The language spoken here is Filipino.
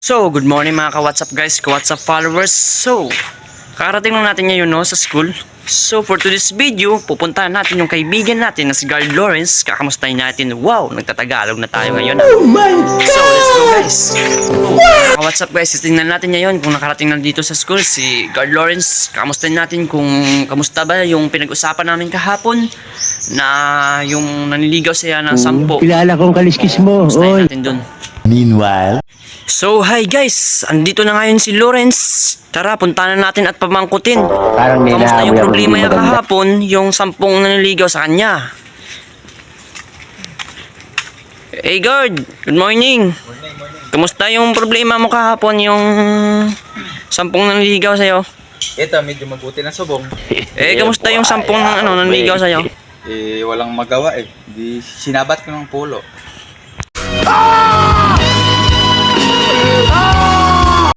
So, good morning mga ka-WhatsApp guys, ka-WhatsApp followers. So, karating lang natin ngayon no, sa school. So, for today's video, pupuntahan natin yung kaibigan natin na si Guard Lawrence. Kakamustahin natin. Wow, nagtatagalog na tayo ngayon. Oh my God! So, let's go guys. Ka-WhatsApp guys, tingnan natin ngayon kung nakarating na dito sa school si Guard Lawrence. Kakamustahin natin kung kamusta ba yung pinag-usapan namin kahapon na yung naniligaw siya ng 10. Kilala kong kaliskis mo. Kamustahin Oy. natin dun. Meanwhile, So, hi guys! Andito na ngayon si Lawrence. Tara, puntahan na natin at pamangkutin. Parang may Kamusta yung nahaboy ako problema hindi niya maganda. kahapon, yung 10 naniligaw sa kanya. Hey guard, good morning. Kamusta yung problema mo kahapon, yung 10 naniligaw sa'yo? Ito, medyo mabuti na subong. Kamusta yung 10 naniligaw sa'yo? Walang magawa eh. Di sinabat ko ng pulo.